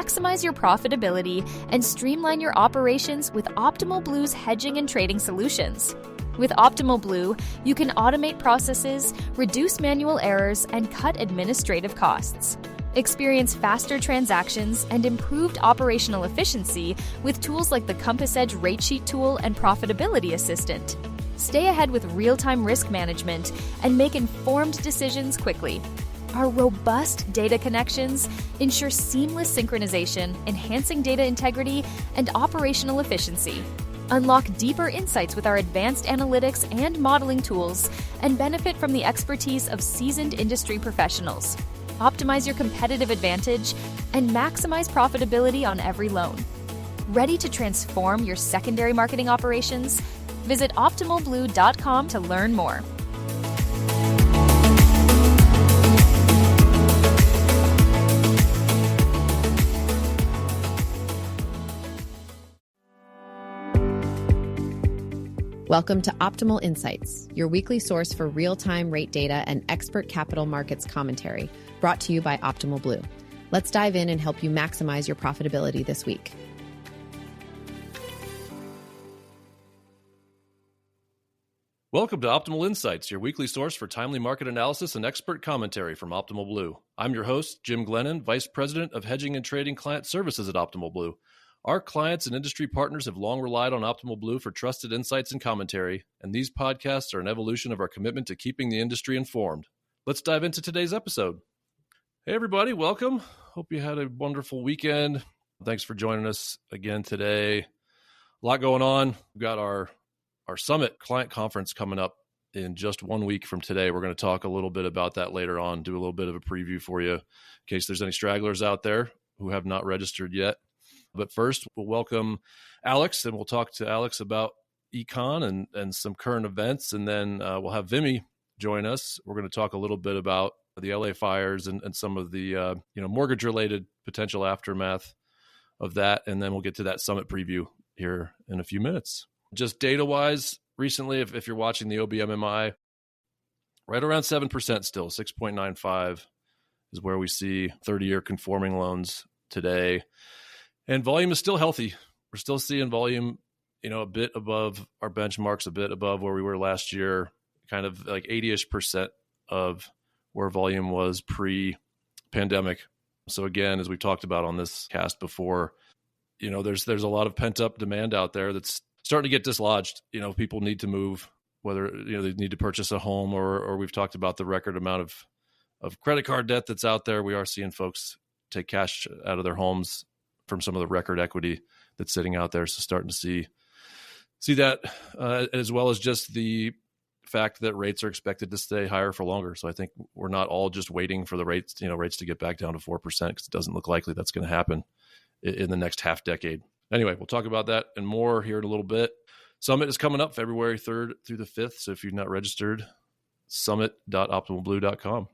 Maximize your profitability and streamline your operations with Optimal Blue's hedging and trading solutions. With Optimal Blue, you can automate processes, reduce manual errors, and cut administrative costs. Experience faster transactions and improved operational efficiency with tools like the Compass Edge Rate Sheet tool and Profitability Assistant. Stay ahead with real-time risk management and make informed decisions quickly. Our robust data connections ensure seamless synchronization, enhancing data integrity and operational efficiency. Unlock deeper insights with our advanced analytics and modeling tools and benefit from the expertise of seasoned industry professionals. Optimize your competitive advantage and maximize profitability on every loan. Ready to transform your secondary marketing operations? Visit OptimalBlue.com to learn more. Welcome to Optimal Insights, your weekly source for real-time rate data and expert capital markets commentary, brought to you by Optimal Blue. Let's dive in and help you maximize your profitability this week. Welcome to Optimal Insights, your weekly source for timely market analysis and expert commentary from Optimal Blue. I'm your host, Jim Glennon, Vice President of Hedging and Trading Client Services at Optimal Blue. Our clients and industry partners have long relied on Optimal Blue for trusted insights and commentary, and these podcasts are an evolution of our commitment to keeping the industry informed. Let's dive into today's episode. Hey, everybody, welcome. Hope you had a wonderful weekend. Thanks for joining us again today. A lot going on. We've got our Summit Client Conference coming up in just 1 week from today. We're going to talk a little bit about that later on, do a little bit of a preview for you in case there's any stragglers out there who have not registered yet. But first, we'll welcome Alex, and we'll talk to Alex about econ and some current events. And then we'll have Vimy join us. We're going to talk a little bit about the LA fires and some of the mortgage-related potential aftermath of that. And then we'll get to that summit preview here in a few minutes. Just data-wise, recently, if you're watching the OBMMI, right around 7% still, 6.95 is where we see 30-year conforming loans today. And volume is still healthy. We're still seeing volume, a bit above our benchmarks, a bit above where we were last year, kind of like 80-ish% of where volume was pre-pandemic. So again, as we talked about on this cast before, there's a lot of pent-up demand out there that's starting to get dislodged. People need to move, whether they need to purchase a home or we've talked about the record amount of credit card debt that's out there. We are seeing folks take cash out of their homes from some of the record equity that's sitting out there. So starting to see that as well as just the fact that rates are expected to stay higher for longer. So I think we're not all just waiting for the rates to get back down to 4% because it doesn't look likely that's going to happen in the next half decade. Anyway, we'll talk about that and more here in a little bit. Summit is coming up February 3rd through the 5th. So if you've not registered, summit.optimalblue.com.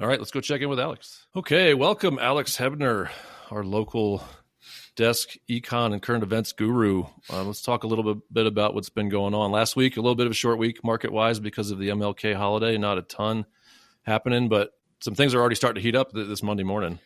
All right, let's go check in with Alex. Okay, welcome Alex Hebner, our local desk econ and current events guru. Let's talk a little bit about what's been going on. Last week, a little bit of a short week market-wise because of the MLK holiday. Not a ton happening, but some things are already starting to heat up this Monday morning.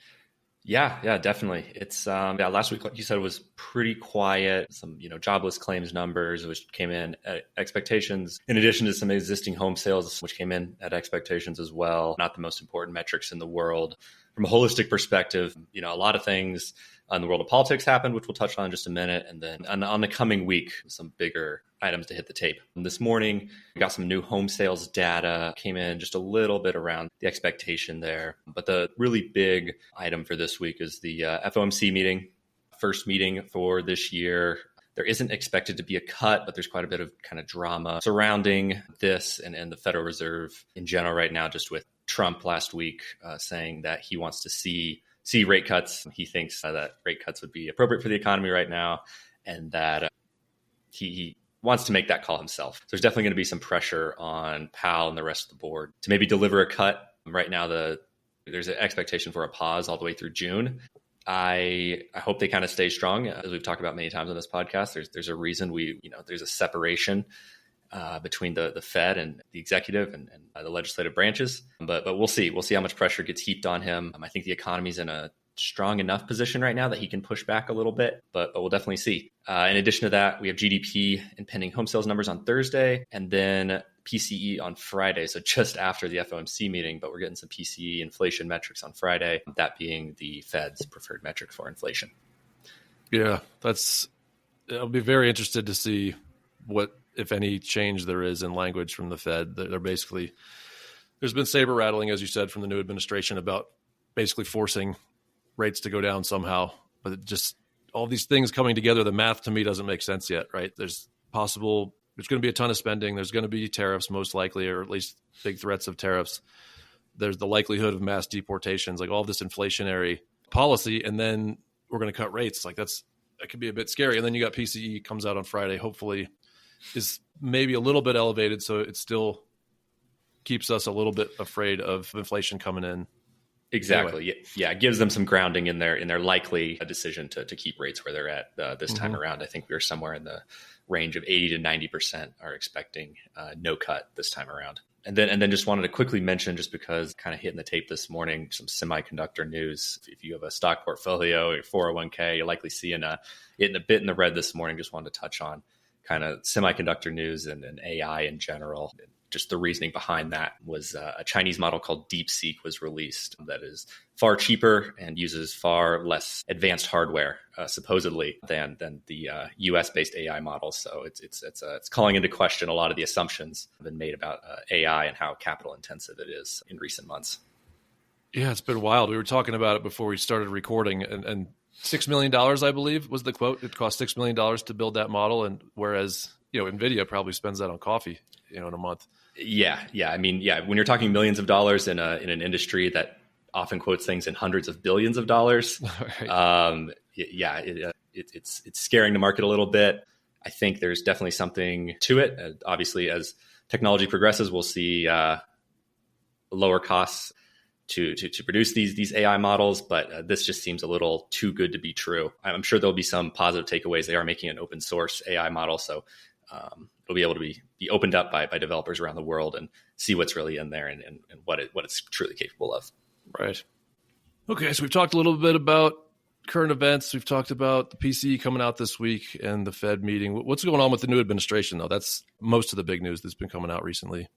Yeah, definitely. It's last week, like you said, was pretty quiet. Some jobless claims numbers, which came in at expectations, in addition to some existing home sales, which came in at expectations as well. Not the most important metrics in the world. From a holistic perspective, a lot of things in the world of politics happened, which we'll touch on in just a minute. And then on the coming week, some bigger items to hit the tape. And this morning, we got some new home sales data, came in just a little bit around the expectation there. But the really big item for this week is the FOMC meeting, first meeting for this year. There isn't expected to be a cut, but there's quite a bit of kind of drama surrounding this and the Federal Reserve in general right now, just with Trump last week saying that he wants to see rate cuts. He thinks that rate cuts would be appropriate for the economy right now, and that he wants to make that call himself. So there's definitely going to be some pressure on Powell and the rest of the board to maybe deliver a cut. Right now, there's an expectation for a pause all the way through June. I hope they kind of stay strong. As we've talked about many times on this podcast, there's a reason there's a separation between the Fed and the executive and the legislative branches. But we'll see. We'll see how much pressure gets heaped on him. I think the economy's in a strong enough position right now that he can push back a little bit, but we'll definitely see. In addition to that, we have GDP and pending home sales numbers on Thursday, and then PCE on Friday. So just after the FOMC meeting, but we're getting some PCE inflation metrics on Friday, that being the Fed's preferred metric for inflation. Yeah, I'll be very interested to see what, if any, change there is in language from the Fed. They're basically, there's been saber rattling, as you said, from the new administration about basically forcing rates to go down somehow. But it just, all these things coming together, the math to me doesn't make sense yet, right? There's going to be a ton of spending. There's going to be tariffs most likely, or at least big threats of tariffs. There's the likelihood of mass deportations, like all this inflationary policy. And then we're going to cut rates. Like that could be a bit scary. And then you got PCE comes out on Friday, hopefully is maybe a little bit elevated. So it still keeps us a little bit afraid of inflation coming in. Exactly. Anyway. Yeah. It gives them some grounding in their likely decision to keep rates where they're at this time around. I think we're somewhere in the range of 80 to 90% are expecting no cut this time around. And then just wanted to quickly mention, just because kind of hitting the tape this morning, some semiconductor news. If you have a stock portfolio or your 401k, you're likely seeing it in a bit in the red this morning. Just wanted to touch on kind of semiconductor news and AI in general. Just the reasoning behind that was a Chinese model called DeepSeek was released that is far cheaper and uses far less advanced hardware, supposedly, than the US-based AI models. So it's calling into question a lot of the assumptions that have been made about AI and how capital intensive it is in recent months. Yeah, it's been wild. We were talking about it before we started recording, and $6 million, I believe, was the quote. It cost $6 million to build that model, and whereas NVIDIA probably spends that on coffee, in a month. Yeah. I mean, when you're talking millions of dollars in an industry that often quotes things in hundreds of billions of dollars, right. It's scaring the market a little bit. I think there's definitely something to it. Obviously, as technology progresses, we'll see lower costs to produce these AI models, but this just seems a little too good to be true. I'm sure there'll be some positive takeaways. They are making an open source AI model, so it'll be able to be opened up by developers around the world and see what's really in there and what it's truly capable of. Right. Okay, so we've talked a little bit about current events. We've talked about the PCE coming out this week and the Fed meeting. What's going on with the new administration, though? That's most of the big news that's been coming out recently.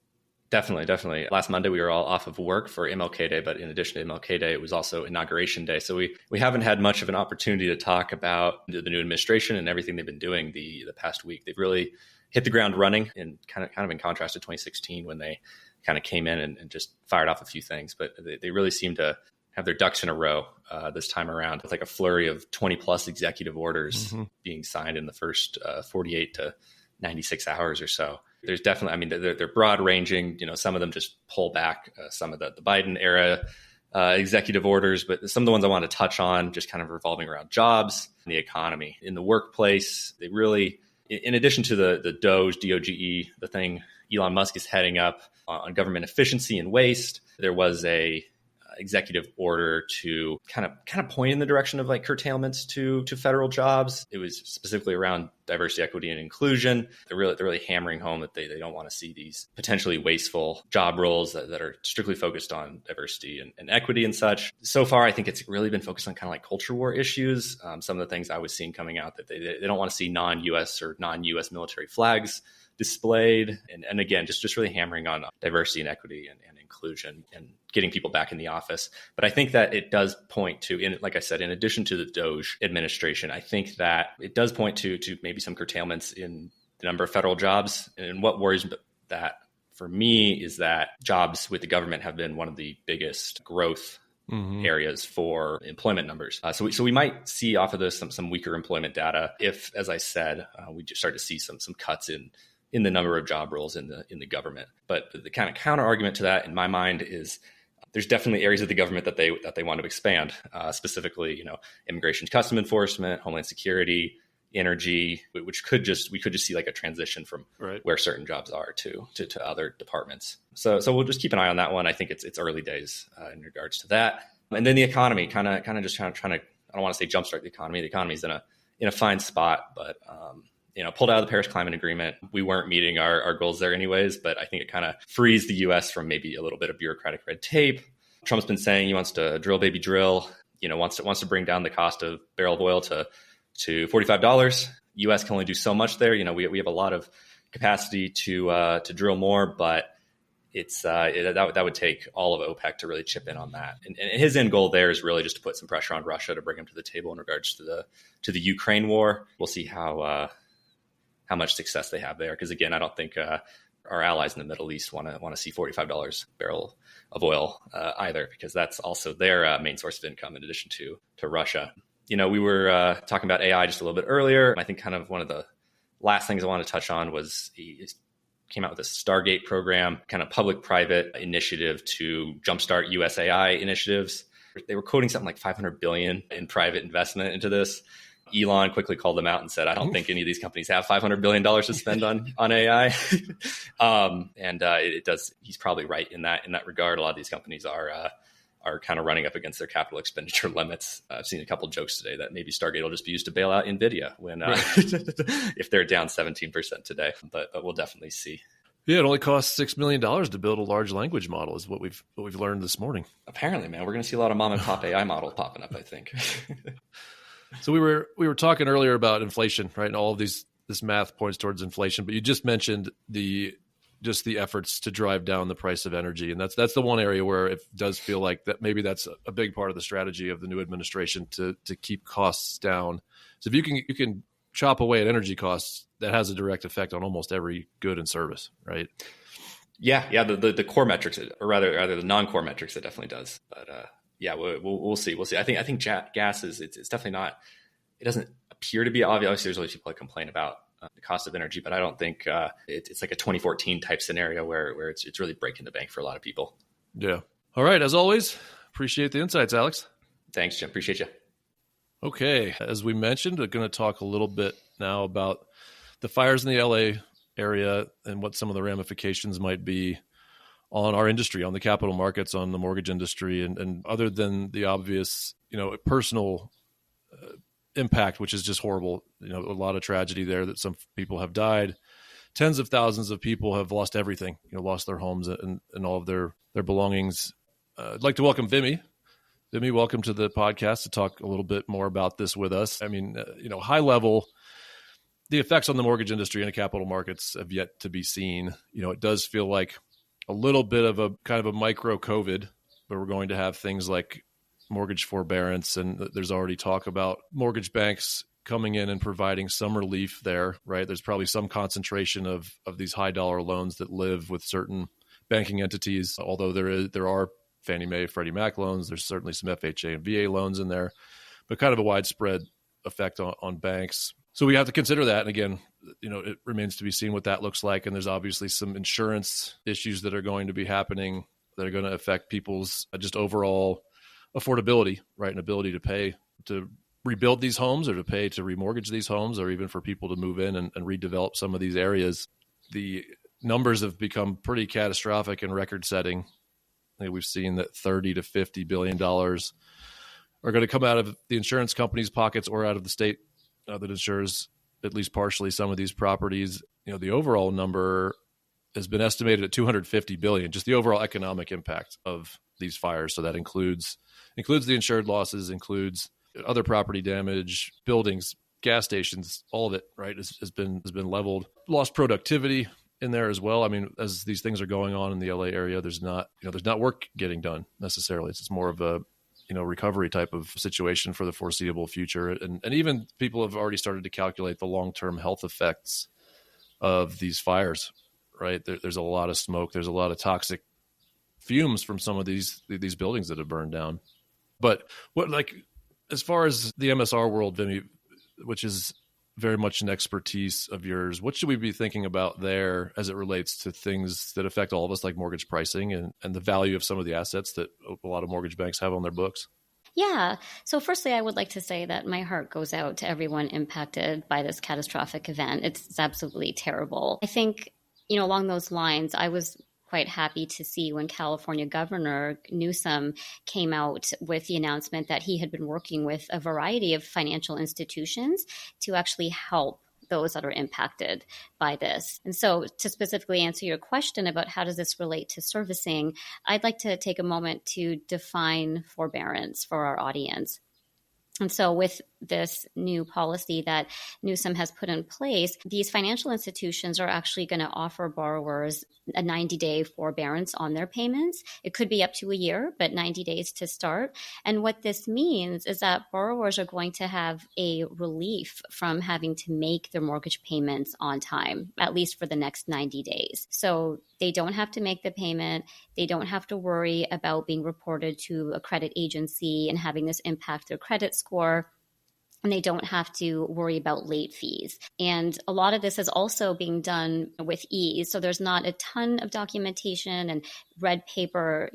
Definitely. Last Monday, we were all off of work for MLK Day, but in addition to MLK Day, it was also Inauguration Day. So we haven't had much of an opportunity to talk about the new administration and everything they've been doing the past week. They've really hit the ground running, and kind of in contrast to 2016 when they kind of came in and just fired off a few things. But they really seem to have their ducks in a row this time around, with like a flurry of 20 plus executive orders being signed in the first 48 to 96 hours or so. There's definitely, I mean, they're broad ranging. Some of them just pull back some of the Biden era executive orders, but some of the ones I want to touch on just kind of revolving around jobs and the economy. In the workplace, they really, in addition to the DOGE, the thing Elon Musk is heading up on government efficiency and waste, there was a executive order to kind of point in the direction of like curtailments to federal jobs. It was specifically around diversity, equity, and inclusion. They're really hammering home that they don't want to see these potentially wasteful job roles that are strictly focused on diversity and equity and such. So far, I think it's really been focused on kind of like culture war issues. Some of the things I was seeing coming out that they don't want to see non-US or non-US military flags displayed. And again, just really hammering on diversity and equity and inclusion and getting people back in the office. But I think that it does point to, like I said, in addition to the DOGE administration, I think that it does point to maybe some curtailments in the number of federal jobs. And what worries that for me is that jobs with the government have been one of the biggest growth areas for employment numbers. So we might see off of this some weaker employment data if, as I said, we just start to see some cuts in the number of job roles in the government. But the kind of counter argument to that, in my mind, is there's definitely areas of the government that they want to expand, specifically, immigration, custom enforcement, homeland security, energy, which we could just see like a transition from where certain jobs are to other departments. So we'll just keep an eye on that one. I think it's early days in regards to that. And then the economy, kind of trying to, I don't want to say jumpstart the economy. The economy's in a fine spot, but pulled out of the Paris Climate Agreement. We weren't meeting our goals there anyways, but I think it kind of frees the U.S. from maybe a little bit of bureaucratic red tape. Trump's been saying he wants to drill, baby, drill. wants to bring down the cost of barrel of oil to $45. U.S. can only do so much there. We have a lot of capacity to drill more, but that would take all of OPEC to really chip in on that. And his end goal there is really just to put some pressure on Russia to bring him to the table in regards to the Ukraine war. We'll see how much success they have there, because again, I don't think our allies in the Middle East want to see $45 barrel of oil either, because that's also their main source of income in addition to Russia. We were talking about AI just a little bit earlier. I think kind of one of the last things I want to touch on was he came out with a Stargate program, kind of public-private initiative to jumpstart US AI initiatives. They were quoting something like $500 billion in private investment into this. Elon quickly called them out and said, I don't think any of these companies have $500 billion to spend on AI. It does. He's probably right in that regard. A lot of these companies are kind of running up against their capital expenditure limits. I've seen a couple of jokes today that maybe Stargate will just be used to bail out NVIDIA when if they're down 17% today. But we'll definitely see. Yeah, it only costs $6 million to build a large language model, is what we've learned this morning. Apparently, man, we're going to see a lot of mom and pop AI models popping up, I think. So we were talking earlier about inflation, right? And all of this math points towards inflation, but you just mentioned the efforts to drive down the price of energy. And that's the one area where it does feel like that maybe that's a big part of the strategy of the new administration to keep costs down. So if you can chop away at energy costs, that has a direct effect on almost every good and service, right? Yeah. The core metrics, or rather the non-core metrics, it definitely does. But we'll see. I think gas is it's definitely not. It doesn't appear to be obvious. Obviously, there's always people that complain about the cost of energy, but I don't think it's like a 2014 type scenario where it's really breaking the bank for a lot of people. Yeah. All right. As always, appreciate the insights, Alex. Thanks, Jim. Appreciate you. Okay. As we mentioned, we're going to talk a little bit now about the fires in the LA area and what some of the ramifications might be on our industry, on the capital markets, on the mortgage industry, and other than the obvious, personal impact, which is just horrible. A lot of tragedy there that some people have died. Tens of thousands of people have lost everything, lost their homes and all of their belongings. I'd like to welcome Vimy. Vimy, welcome to the podcast to talk a little bit more about this with us. I mean, high level, the effects on the mortgage industry and the capital markets have yet to be seen. It does feel like a little bit of a kind of a micro COVID, where we're going to have things like mortgage forbearance, and there's already talk about mortgage banks coming in and providing some relief there, right? There's probably some concentration of these high dollar loans that live with certain banking entities, although there are Fannie Mae, Freddie Mac loans. There's certainly some FHA and VA loans in there, but kind of a widespread effect on banks. So we have to consider that. And again, it remains to be seen what that looks like. And there's obviously some insurance issues that are going to be happening that are going to affect people's just overall affordability, right? And ability to pay to rebuild these homes, or to pay to remortgage these homes, or even for people to move in and redevelop some of these areas. The numbers have become pretty catastrophic and record setting. I think we've seen that $30 to $50 billion are going to come out of the insurance companies' pockets or out of the state that insures at least partially some of these properties. The overall number has been estimated at $250 billion, just the overall economic impact of these fires. So that includes the insured losses, includes other property damage, buildings, gas stations, all of it, right, has been leveled. Lost productivity in there as well. I mean, as these things are going on in the LA area, there's not work getting done necessarily. It's just more of a recovery type of situation for the foreseeable future. And even people have already started to calculate the long-term health effects of these fires, right? There's a lot of smoke. There's a lot of toxic fumes from some of these buildings that have burned down. But as far as the MSR world, Vimy, which is very much an expertise of yours, what should we be thinking about there as it relates to things that affect all of us, like mortgage pricing and the value of some of the assets that a lot of mortgage banks have on their books? Yeah. So firstly, I would like to say that my heart goes out to everyone impacted by this catastrophic event. It's absolutely terrible. I think, along those lines, I was quite happy to see when California Governor Newsom came out with the announcement that he had been working with a variety of financial institutions to actually help those that are impacted by this. And so to specifically answer your question about how does this relate to servicing, I'd like to take a moment to define forbearance for our audience. And so with this new policy that Newsom has put in place, these financial institutions are actually going to offer borrowers a 90-day forbearance on their payments. It could be up to a year, but 90 days to start. And what this means is that borrowers are going to have a relief from having to make their mortgage payments on time, at least for the next 90 days. So they don't have to make the payment. They don't have to worry about being reported to a credit agency and having this impact their credit score. And they don't have to worry about late fees. And a lot of this is also being done with ease. So there's not a ton of documentation and red paper,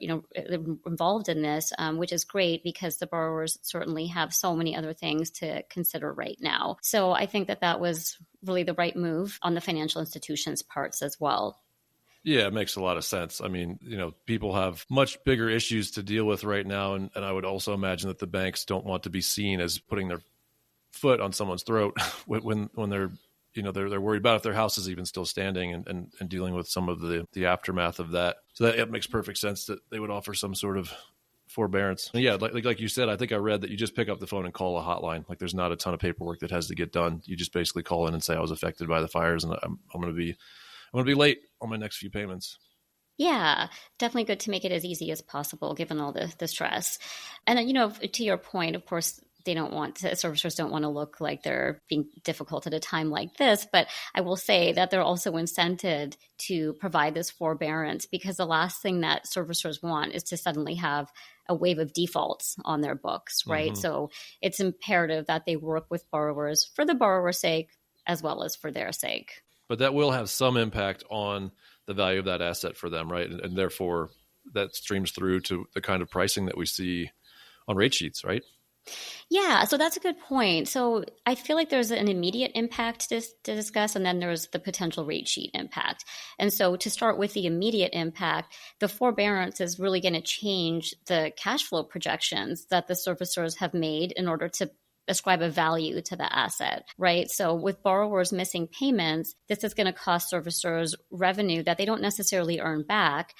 involved in this, which is great because the borrowers certainly have so many other things to consider right now. So I think that was really the right move on the financial institutions' parts as well. Yeah, it makes a lot of sense. I mean, people have much bigger issues to deal with right now. And I would also imagine that the banks don't want to be seen as putting their foot on someone's throat when they're they're worried about if their house is even still standing and dealing with some of the aftermath of that. So that it makes perfect sense that they would offer some sort of forbearance. And yeah, like you said, I think I read that you just pick up the phone and call a hotline. Like there's not a ton of paperwork that has to get done. You just basically call in and say I was affected by the fires and I'm going to be late on my next few payments. Yeah, definitely good to make it as easy as possible given all the stress. And then, to your point, of course, servicers don't want to look like they're being difficult at a time like this. But I will say that they're also incented to provide this forbearance because the last thing that servicers want is to suddenly have a wave of defaults on their books, right? Mm-hmm. So it's imperative that they work with borrowers for the borrower's sake as well as for their sake. But that will have some impact on the value of that asset for them, right? And therefore, that streams through to the kind of pricing that we see on rate sheets, right? Yeah, so that's a good point. So I feel like there's an immediate impact to discuss, and then there's the potential rate sheet impact. And so to start with the immediate impact, the forbearance is really going to change the cash flow projections that the servicers have made in order to ascribe a value to the asset, right? So with borrowers missing payments, this is going to cost servicers revenue that they don't necessarily earn back.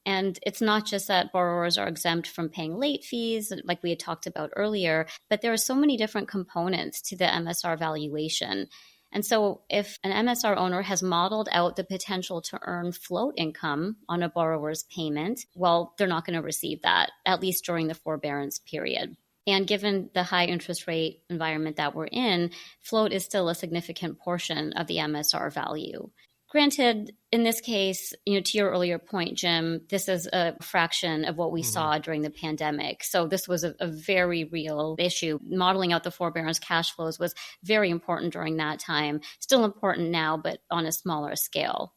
And it's not just that borrowers are exempt from paying late fees, like we had talked about earlier, but there are so many different components to the MSR valuation. And so if an MSR owner has modeled out the potential to earn float income on a borrower's payment, well, they're not going to receive that, at least during the forbearance period. And given the high interest rate environment that we're in, float is still a significant portion of the MSR value. Granted, in this case, to your earlier point, Jim, this is a fraction of what we saw during the pandemic. So this was a very real issue. Modeling out the forbearance cash flows was very important during that time. Still important now, but on a smaller scale.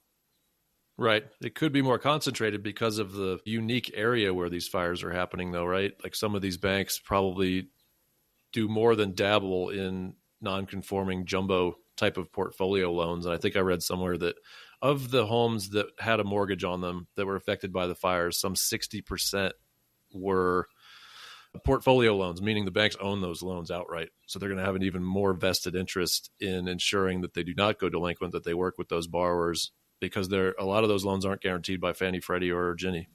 Right. It could be more concentrated because of the unique area where these fires are happening, though, right? Like some of these banks probably do more than dabble in non-conforming jumbo type of portfolio loans. And I think I read somewhere that of the homes that had a mortgage on them that were affected by the fires, some 60% were portfolio loans, meaning the banks own those loans outright. So they're going to have an even more vested interest in ensuring that they do not go delinquent, that they work with those borrowers, because a lot of those loans aren't guaranteed by Fannie, Freddie, or Ginnie.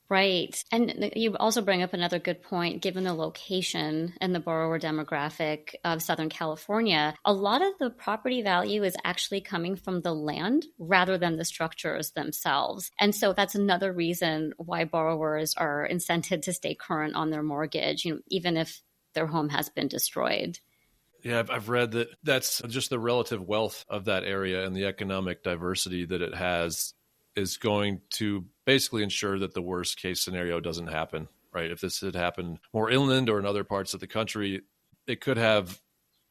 Right. And you also bring up another good point, given the location and the borrower demographic of Southern California, a lot of the property value is actually coming from the land rather than the structures themselves. And so that's another reason why borrowers are incented to stay current on their mortgage, even if their home has been destroyed. Yeah, I've read that that's just the relative wealth of that area and the economic diversity that it has is going to basically ensure that the worst case scenario doesn't happen, right? If this had happened more inland or in other parts of the country, it could have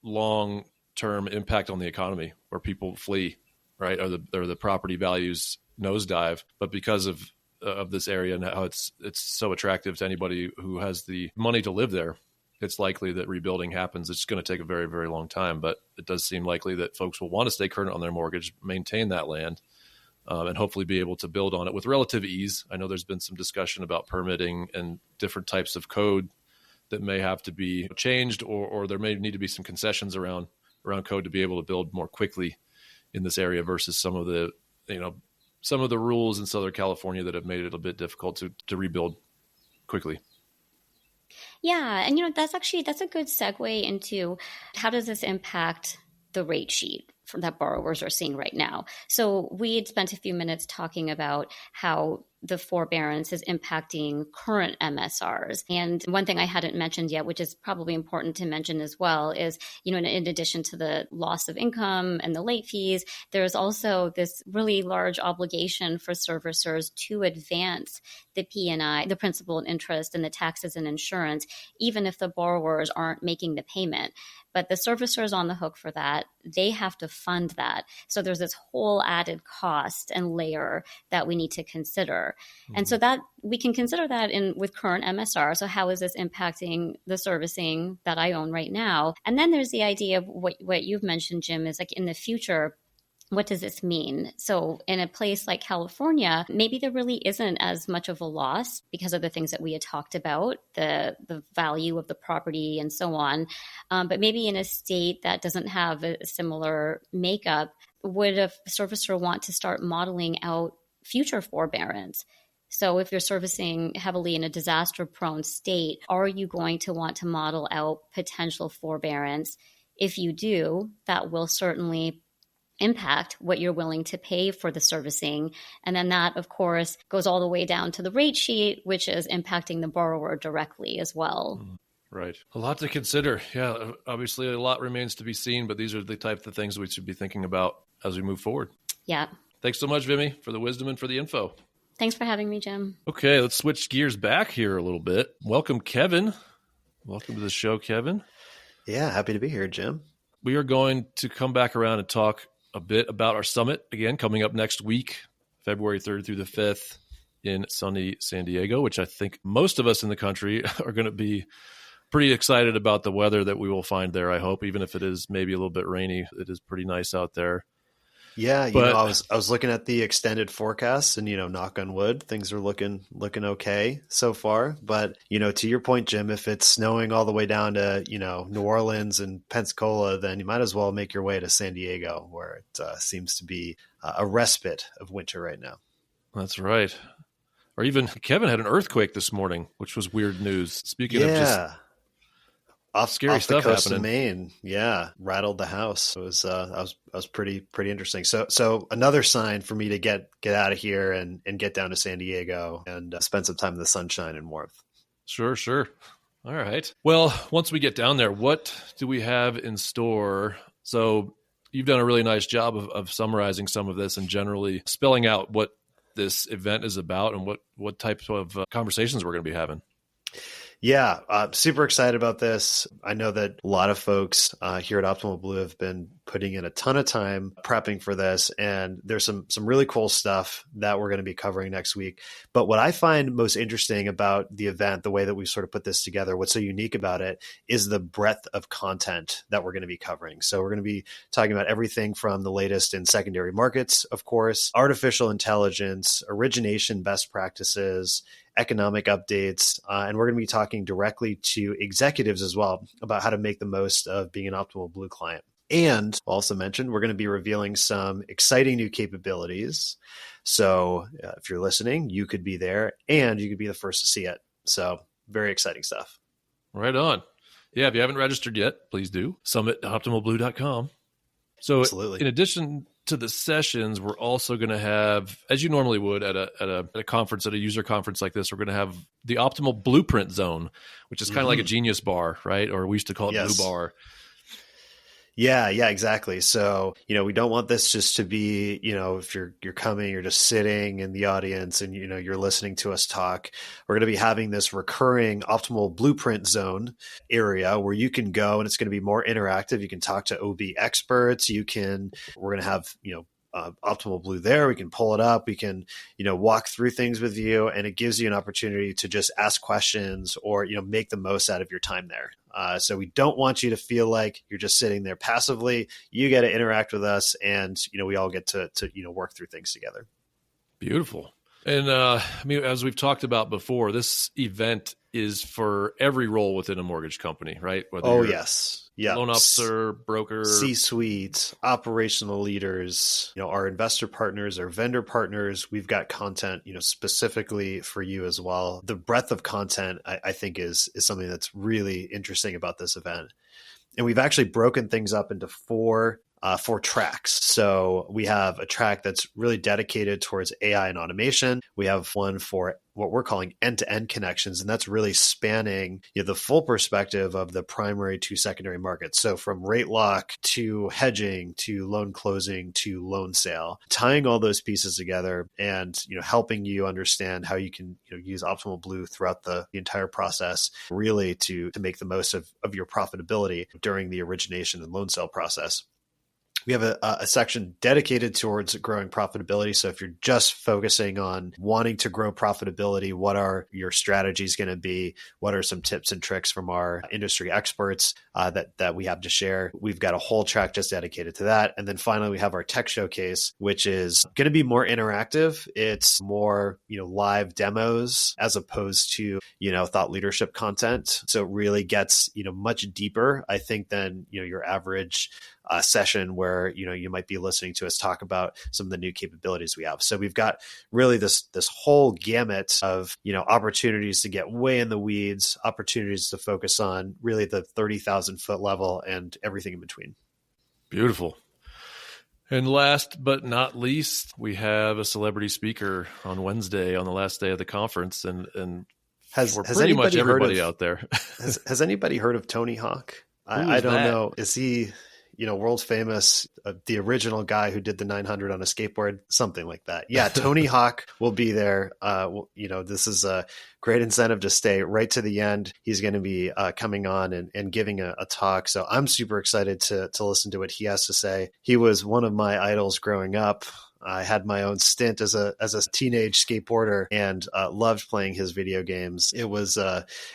long-term impact on the economy where people flee, right? Or the property values nosedive. But because of this area and how it's so attractive to anybody who has the money to live there, it's likely that rebuilding happens. It's going to take a very, very long time, but it does seem likely that folks will want to stay current on their mortgage, maintain that land, and hopefully be able to build on it with relative ease. I know there's been some discussion about permitting and different types of code that may have to be changed, or there may need to be some concessions around around code to be able to build more quickly in this area versus some of the rules in Southern California that have made it a bit difficult to rebuild quickly. Yeah. And, that's a good segue into how does this impact the rate sheet that borrowers are seeing right now. So we had spent a few minutes talking about how the forbearance is impacting current MSRs. And one thing I hadn't mentioned yet, which is probably important to mention as well, is, in addition to the loss of income and the late fees, there's also this really large obligation for servicers to advance the P&I, the principal and interest, and the taxes and insurance, even if the borrowers aren't making the payment. But the servicer is on the hook for that. They have to fund that. So there's this whole added cost and layer that we need to consider. Mm-hmm. And so that we can consider that with current MSR. So how is this impacting the servicing that I own right now? And then there's the idea of what you've mentioned, Jim, is like in the future, what does this mean? So in a place like California, maybe there really isn't as much of a loss because of the things that we had talked about, the value of the property and so on. But maybe in a state that doesn't have a similar makeup, would a servicer want to start modeling out future forbearance? So if you're servicing heavily in a disaster-prone state, are you going to want to model out potential forbearance? If you do, that will certainly impact what you're willing to pay for the servicing. And then that, of course, goes all the way down to the rate sheet, which is impacting the borrower directly as well. Right. A lot to consider. Yeah, obviously a lot remains to be seen, but these are the type of things we should be thinking about as we move forward. Yeah. Thanks so much, Vimy, for the wisdom and for the info. Thanks for having me, Jim. Okay, let's switch gears back here a little bit. Welcome, Kevin. Welcome to the show, Kevin. Yeah, happy to be here, Jim. We are going to come back around and talk a bit about our summit again coming up next week, February 3rd through the 5th in sunny San Diego, which I think most of us in the country are going to be pretty excited about the weather that we will find there. I hope, even if it is maybe a little bit rainy, it is pretty nice out there. Yeah, I was looking at the extended forecast, and knock on wood, things are looking okay so far. But to your point, Jim, if it's snowing all the way down to New Orleans and Pensacola, then you might as well make your way to San Diego, where it seems to be a respite of winter right now. That's right. Or even Kevin had an earthquake this morning, which was weird news. Speaking of just scary off stuff the coast happening. Of Maine, yeah, rattled the house. It was I was pretty interesting. So another sign for me to get out of here and get down to San Diego and spend some time in the sunshine and warmth. Sure. All right. Well, once we get down there, what do we have in store? So you've done a really nice job of summarizing some of this and generally spelling out what this event is about and what types of conversations we're going to be having. Yeah, super excited about this. I know that a lot of folks here at Optimal Blue have been putting in a ton of time prepping for this, and there's some really cool stuff that we're going to be covering next week. But what I find most interesting about the event, the way that we sort of put this together, what's so unique about it is the breadth of content that we're going to be covering. So we're going to be talking about everything from the latest in secondary markets, of course, artificial intelligence, origination best practices, economic updates, and we're going to be talking directly to executives as well about how to make the most of being an Optimal Blue client. And I'll also mention, we're going to be revealing some exciting new capabilities. So if you're listening, you could be there and you could be the first to see it. So very exciting stuff. Right on. Yeah, if you haven't registered yet, please do. Summit.optimalblue.com. So Absolutely. In addition to the sessions, we're also going to have, as you normally would at a conference, at a user conference like this, we're going to have the Optimal Blueprint Zone, which is kind of like a Genius Bar, right? Or we used to call it Blue Bar. Yeah, exactly. So, we don't want this just to be, if you're coming, you're just sitting in the audience and, you're listening to us talk. We're going to be having this recurring Optimal Blueprint Zone area where you can go and it's going to be more interactive. You can talk to OB experts. We're going to have, Optimal Blue there. We can pull it up. We can, walk through things with you, and it gives you an opportunity to just ask questions or, make the most out of your time there. So we don't want you to feel like you're just sitting there passively. You get to interact with us, and, we all get to work through things together. Beautiful. And I mean, as we've talked about before, this event is for every role within a mortgage company, right? Whether Yes. Yeah. loan officer, broker, C-suite, operational leaders, our investor partners, our vendor partners. We've got content, specifically for you as well. The breadth of content, I think, is something that's really interesting about this event. And we've actually broken things up into four tracks. So we have a track that's really dedicated towards AI and automation. We have one for what we're calling end-to-end connections, and that's really spanning the full perspective of the primary to secondary markets. So from rate lock to hedging to loan closing to loan sale, tying all those pieces together and helping you understand how you can use Optimal Blue throughout the entire process, really to make the most of your profitability during the origination and loan sale process. We have a section dedicated towards growing profitability. So if you're just focusing on wanting to grow profitability, what are your strategies going to be? What are some tips and tricks from our industry experts that we have to share? We've got a whole track just dedicated to that. And then finally, we have our tech showcase, which is going to be more interactive. It's more, live demos as opposed to, thought leadership content. So it really gets, much deeper, I think, than, your average session where you might be listening to us talk about some of the new capabilities we have. So we've got really this whole gamut of opportunities to get way in the weeds, opportunities to focus on really the 30,000 foot level and everything in between. Beautiful. And last but not least, we have a celebrity speaker on Wednesday on the last day of the conference, and has pretty much everybody out there. Has anybody heard of Tony Hawk? I don't know. Is he world famous, the original guy who did the 900 on a skateboard, something like that. Yeah, Tony Hawk will be there. This is a great incentive to stay right to the end. He's going to be coming on and giving a talk. So I'm super excited to listen to what he has to say. He was one of my idols growing up. I had my own stint as a teenage skateboarder and loved playing his video games. It was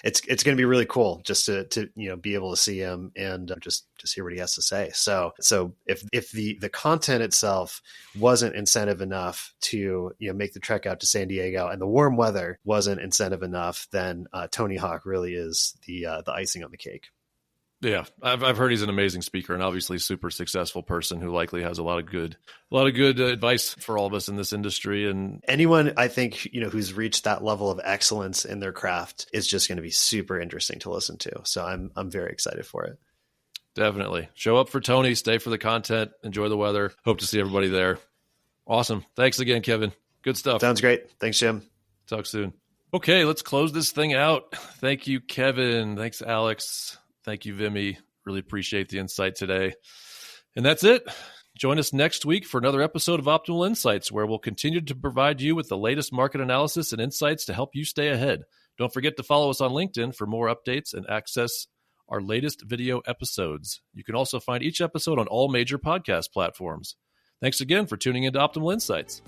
it's going to be really cool just to be able to see him and just hear what he has to say. So if the content itself wasn't incentive enough to make the trek out to San Diego, and the warm weather wasn't incentive enough, then Tony Hawk really is the icing on the cake. Yeah, I've heard he's an amazing speaker and obviously super successful person who likely has a lot of good advice for all of us in this industry. And anyone, I think, who's reached that level of excellence in their craft is just going to be super interesting to listen to. So I'm very excited for it. Definitely. Show up for Tony, stay for the content, enjoy the weather. Hope to see everybody there. Awesome. Thanks again, Kevin. Good stuff. Sounds great. Thanks, Jim. Talk soon. Okay, let's close this thing out. Thank you, Kevin. Thanks, Alex. Thank you, Vimy. Really appreciate the insight today. And that's it. Join us next week for another episode of Optimal Insights, where we'll continue to provide you with the latest market analysis and insights to help you stay ahead. Don't forget to follow us on LinkedIn for more updates and access our latest video episodes. You can also find each episode on all major podcast platforms. Thanks again for tuning into Optimal Insights.